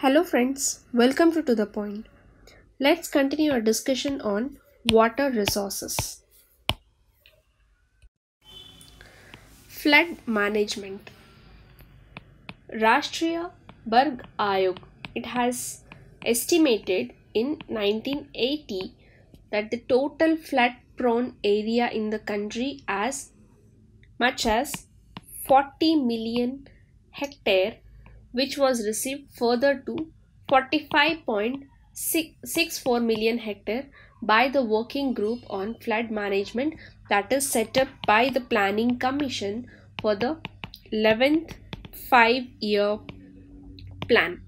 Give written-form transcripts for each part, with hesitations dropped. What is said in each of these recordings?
Hello friends, welcome to the Point. Let's continue our discussion on water resources. Flood management. Rashtriya Barg Ayog, it has estimated in 1980 that the total flood prone area in the country as much as 40 million hectare, which was received further to 45.64 million hectare by the working group on flood management that is set up by the Planning Commission for the 11th 5-year plan.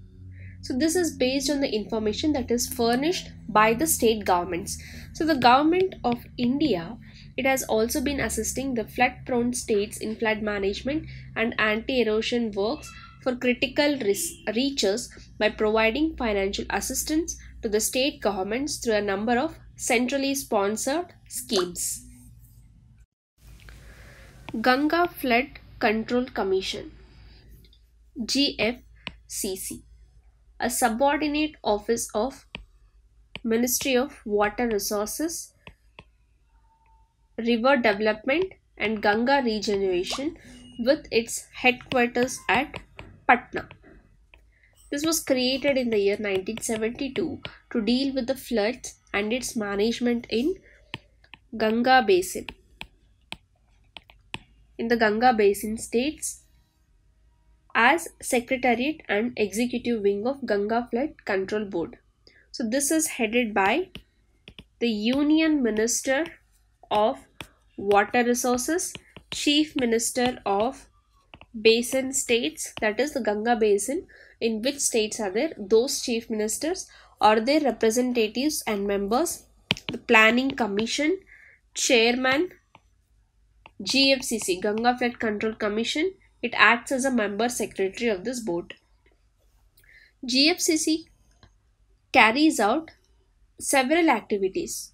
So this is based on the information that is furnished by the state governments. So the government of India, it has also been assisting the flood prone states in flood management and anti-erosion works for critical reaches by providing financial assistance to the state governments through a number of centrally sponsored schemes. Ganga Flood Control Commission, GFCC, a subordinate office of Ministry of Water Resources, River Development and Ganga Regeneration, with its headquarters at Patna. This was created in the year 1972 to deal with the floods and its management in Ganga Basin. In the Ganga Basin states as Secretariat and Executive Wing of Ganga Flood Control Board. So this is headed by the Union Minister of Water Resources, Chief Minister of Basin States, that is the Ganga Basin. In which states are there? Those chief ministers or their representatives and members, the Planning Commission, Chairman, GFCC, Ganga Flood Control Commission, it acts as a member secretary of this board. GFCC carries out several activities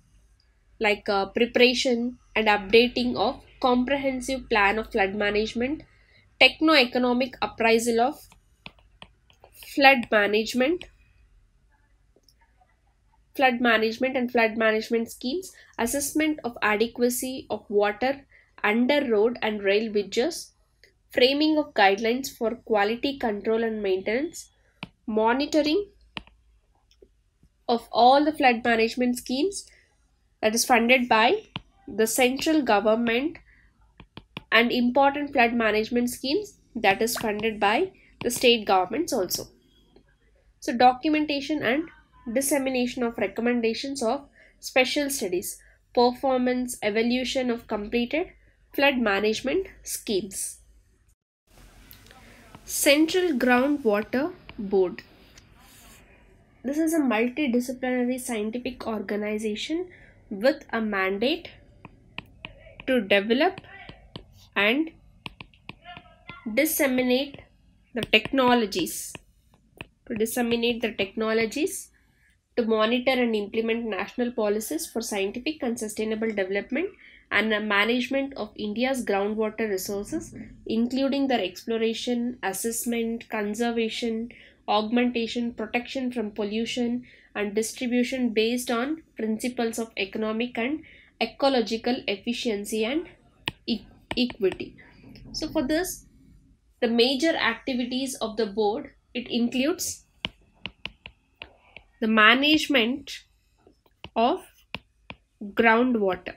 like preparation and updating of comprehensive plan of flood management, techno-economic appraisal of flood management and flood management schemes, assessment of adequacy of water under road and rail bridges, framing of guidelines for quality control and maintenance, monitoring of all the flood management schemes that is funded by the central government, and important flood management schemes that is funded by the state governments also. So documentation and dissemination of recommendations of special studies, performance evaluation of completed flood management schemes. Central Groundwater Board. This is a multidisciplinary scientific organization with a mandate to develop and disseminate the technologies to monitor and implement national policies for scientific and sustainable development and management of India's groundwater resources, including their exploration, assessment, conservation, augmentation, protection from pollution, and distribution based on principles of economic and ecological efficiency and equity. So for this, the major activities of the board, it includes the management of groundwater,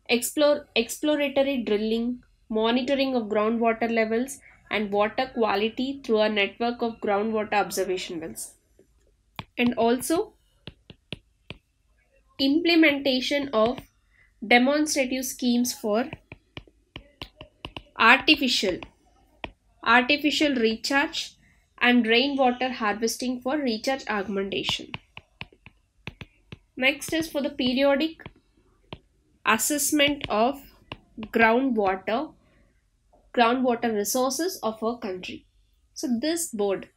exploratory drilling, monitoring of groundwater levels and water quality through a network of groundwater observation wells, and also implementation of demonstrative schemes for artificial recharge and rainwater harvesting for recharge augmentation. Next is for the periodic assessment of groundwater resources of our country. So this board,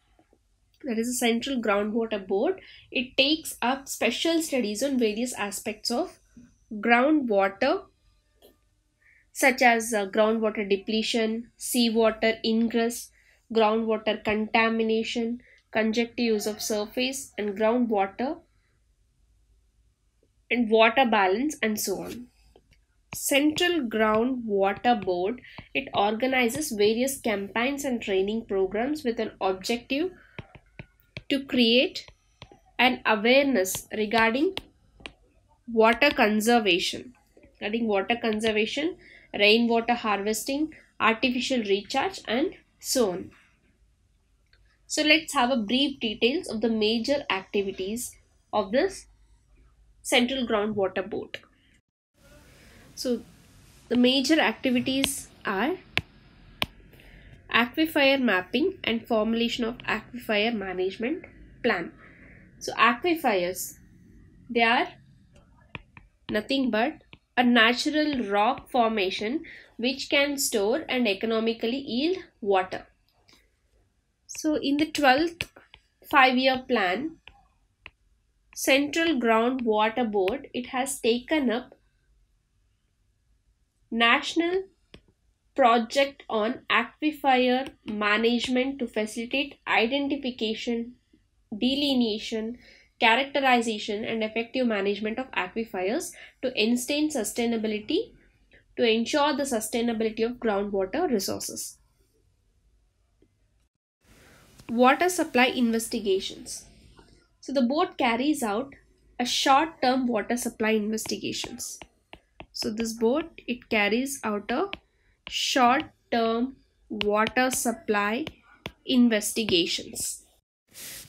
that is a Central Groundwater Board, it takes up special studies on various aspects of groundwater, such as groundwater depletion, seawater ingress, groundwater contamination, conjective use of surface and groundwater, and water balance, and so on. Central Groundwater Board, it organizes various campaigns and training programs with an objective to create an awareness regarding water conservation, rainwater harvesting, artificial recharge, and so on. So let's have a brief details of the major activities of this Central Groundwater Board. So the major activities are aquifer mapping and formulation of aquifer management plan. So aquifers, they are nothing but a natural rock formation which can store and economically yield water. So in the 12th 5-year plan, Central Groundwater Board, it has taken up national project on aquifer management to facilitate identification, delineation, characterization, and effective management of aquifers to ensure the sustainability of groundwater resources. Water supply investigations. So the board carries out a short-term water supply investigations. So this board, it carries out a short-term water supply investigations.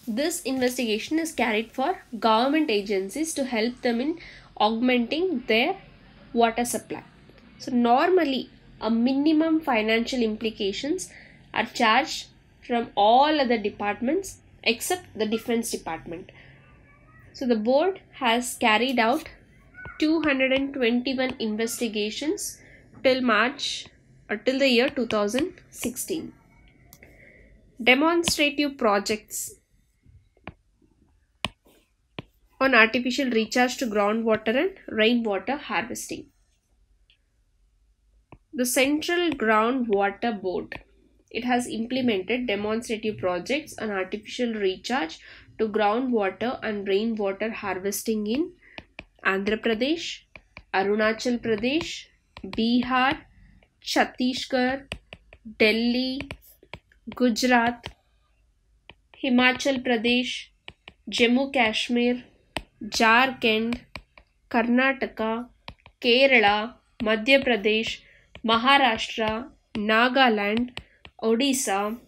This investigation is carried for government agencies to help them in augmenting their water supply. So normally a minimum financial implications are charged from all other departments except the Defense Department. So the board has carried out 221 investigations till the year 2016. Demonstrative projects on artificial recharge to groundwater and rainwater harvesting. The Central Groundwater Board, it has implemented demonstrative projects on artificial recharge to groundwater and rainwater harvesting in Andhra Pradesh, Arunachal Pradesh, Bihar, Chhattisgarh, Delhi, Gujarat, Himachal Pradesh, Jammu Kashmir, Jharkhand, Karnataka, Kerala, Madhya Pradesh, Maharashtra, Nagaland, Odisha,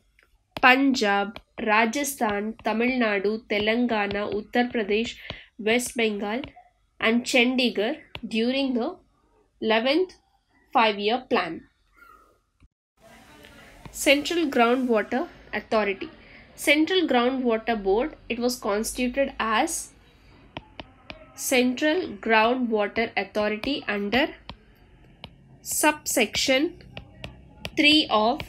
Punjab, Rajasthan, Tamil Nadu, Telangana, Uttar Pradesh, West Bengal, and Chandigarh during the 11th 5-year plan. Central Groundwater Authority. Central Groundwater Board, it was constituted as Central Groundwater Authority under subsection 3 of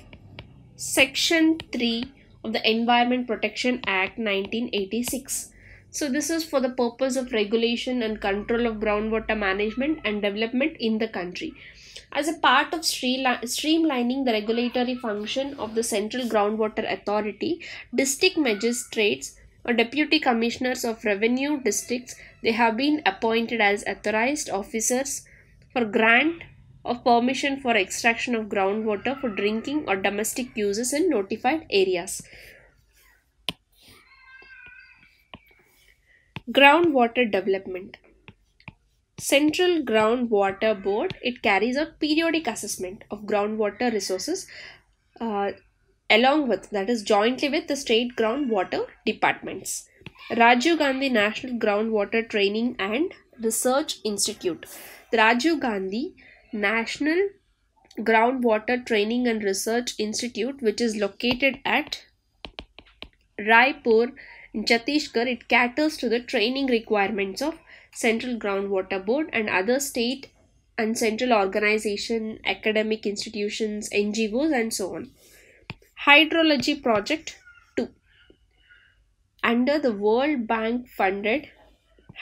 Section 3 of the Environment Protection Act 1986. So this is for the purpose of regulation and control of groundwater management and development in the country. As a part of streamlining the regulatory function of the Central Groundwater Authority, district magistrates or deputy commissioners of revenue districts, they have been appointed as authorized officers for grant of permission for extraction of groundwater for drinking or domestic uses in notified areas. Groundwater development. Central Groundwater Board, it carries out periodic assessment of groundwater resources jointly with the state groundwater departments. Rajiv Gandhi National Groundwater Training and Research Institute. The Rajiv Gandhi National Groundwater Training and Research Institute, which is located at Raipur in Chhattisgarh, it caters to the training requirements of Central Groundwater Board and other state and central organization, academic institutions, NGOs, and so on. Hydrology Project 2. Under the World Bank funded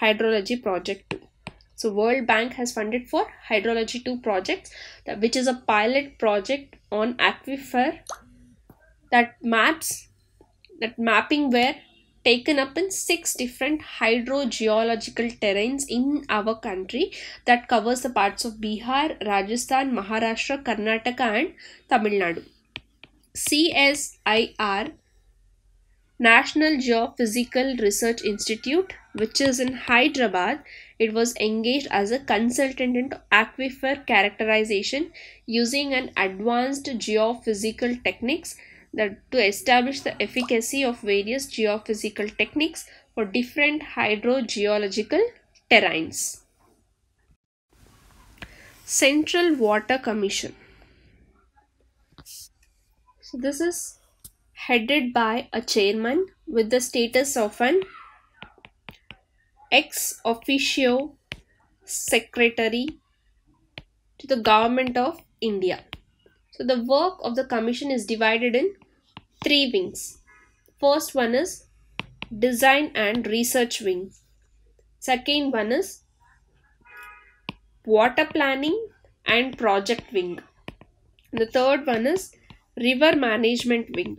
Hydrology Project 2. So World Bank has funded for Hydrology 2 projects, which is a pilot project on aquifer that mapping were taken up in 6 different hydrogeological terrains in our country that covers the parts of Bihar, Rajasthan, Maharashtra, Karnataka and Tamil Nadu. CSIR, National Geophysical Research Institute, which is in Hyderabad, it was engaged as a consultant in aquifer characterization using an advanced geophysical techniques to establish the efficacy of various geophysical techniques for different hydrogeological terrains. Central Water Commission. So this is headed by a chairman with the status of an ex officio secretary to the Government of India. So the work of the commission is divided in 3 wings. First one is design and research wing. Second one is water planning and project wing. The third one is river management wing.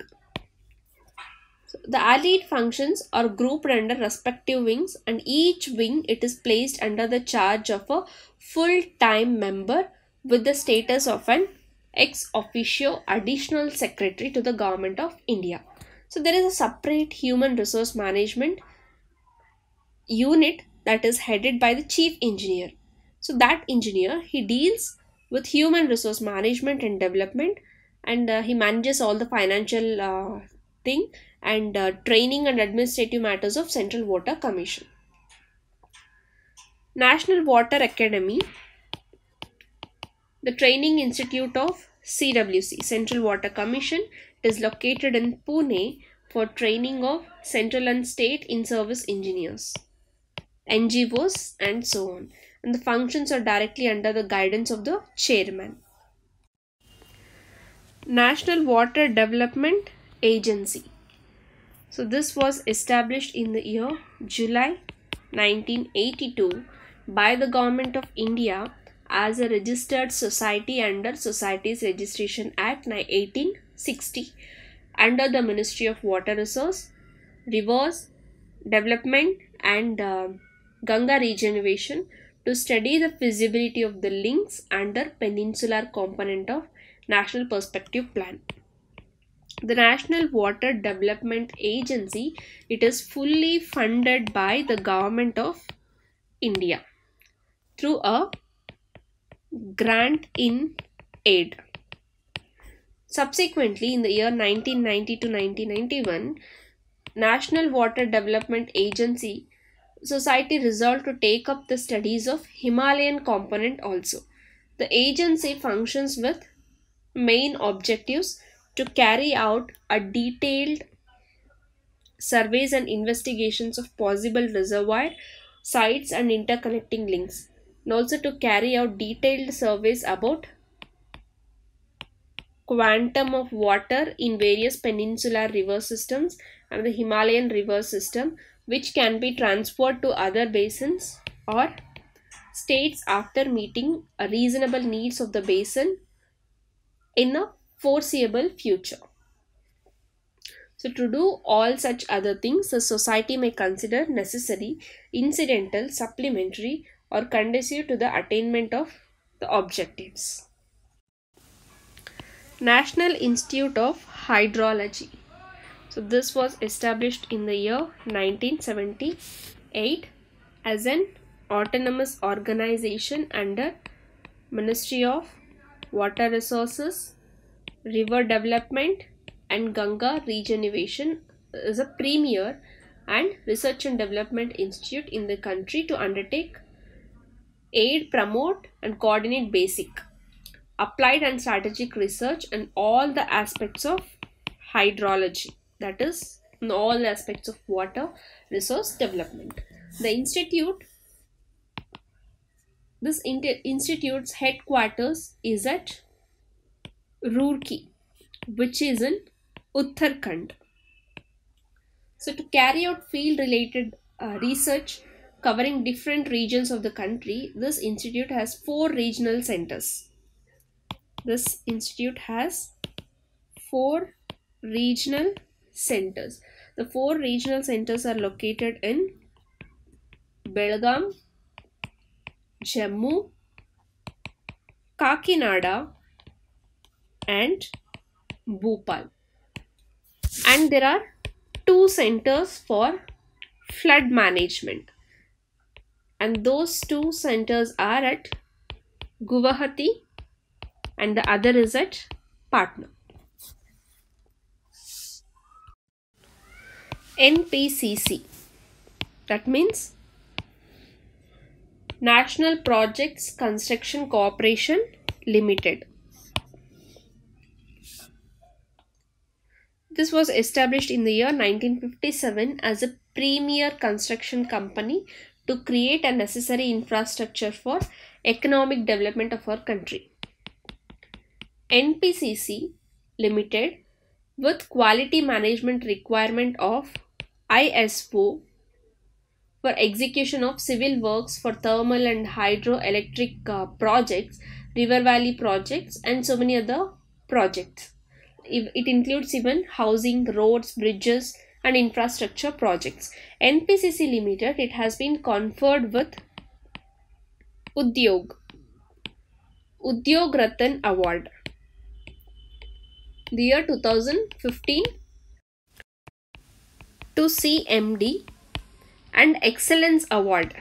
So the allied functions are grouped under respective wings, and each wing it is placed under the charge of a full-time member with the status of an ex officio additional secretary to the Government of India. So there is a separate human resource management unit that is headed by the chief engineer. So that engineer, he deals with human resource management and development, and he manages all the financial thing and training and administrative matters of Central Water Commission. National Water Academy, the training institute of CWC, Central Water Commission, is located in Pune for training of central and state in-service engineers, NGOs and so on. And the functions are directly under the guidance of the chairman. National Water Development Agency. So this was established in the year July 1982 by the Government of India as a registered society under Societies Registration Act 1860 under the Ministry of Water Resource, Rivers Development and Ganga Regeneration to study the feasibility of the links under peninsular component of National Perspective Plan. The National Water Development Agency, it is fully funded by the Government of India through a grant in aid. Subsequently, in the year 1990 to 1991, National Water Development Agency Society resolved to take up the studies of Himalayan component also. The agency functions with main objectives to carry out a detailed surveys and investigations of possible reservoir sites and interconnecting links, and also to carry out detailed surveys about quantum of water in various peninsular river systems and the Himalayan river system, which can be transferred to other basins or states after meeting a reasonable needs of the basin in a foreseeable future. So to do all such other things, the society may consider necessary, incidental, supplementary or conducive to the attainment of the objectives. National Institute of Hydrology. So this was established in the year 1978 as an autonomous organization under Ministry of Water Resources, River Development and Ganga Regeneration, is a premier and research and development institute in the country to undertake, aid, promote and coordinate basic, applied and strategic research and all the aspects of hydrology, that is in all aspects of water resource development. The institute's headquarters is at Roorkee, which is in Uttarakhand. So to carry out field related research covering different regions of the country. This institute has 4 regional centers. This institute has 4 regional centers. The 4 regional centers are located in Belgaum, Jammu, Kakinada and Bhopal. And there are 2 centers for flood management. And those 2 centers are at Guwahati and the other is at Patna. NPCC, that means National Projects Construction Corporation Limited. This was established in the year 1957 as a premier construction company to create a necessary infrastructure for economic development of our country. NPCC Limited, with quality management requirement of ISO for execution of civil works for thermal and hydroelectric projects, river valley projects and so many other projects. It includes even housing, roads, bridges and infrastructure projects. NPCC Limited, it has been conferred with Udyog Ratan Award. The year 2015 to CMD and Excellence Award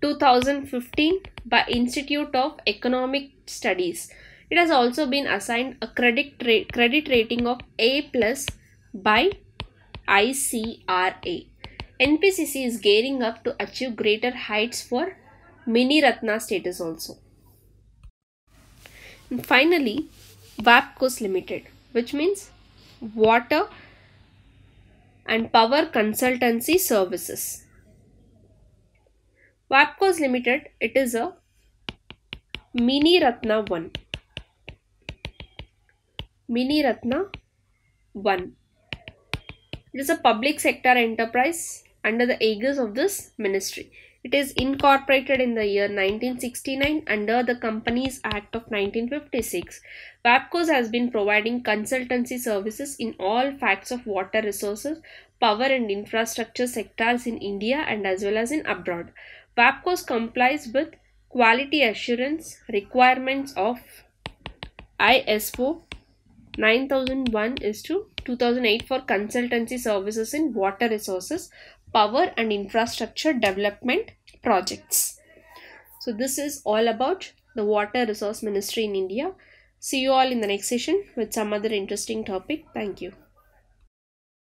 2015 by Institute of Economic Studies. It has also been assigned a credit rating of A+ by ICRA. NPCC is gearing up to achieve greater heights for Mini Ratna status also. And finally, vapco Limited, which means Water and Power Consultancy Services. vapco Limited, it is a Mini Ratna 1. Mini Ratna 1. It is a public sector enterprise under the aegis of this ministry. It is incorporated in the year 1969 under the Companies Act of 1956. Vapco has been providing consultancy services in all facets of water resources, power and infrastructure sectors in India and as well as in abroad. Vapco complies with quality assurance requirements of ISO 9001:2008 for consultancy services in water resources, power and infrastructure development projects. So this is all about the Water Resource Ministry in India. See you all in the next session with some other interesting topic. Thank you.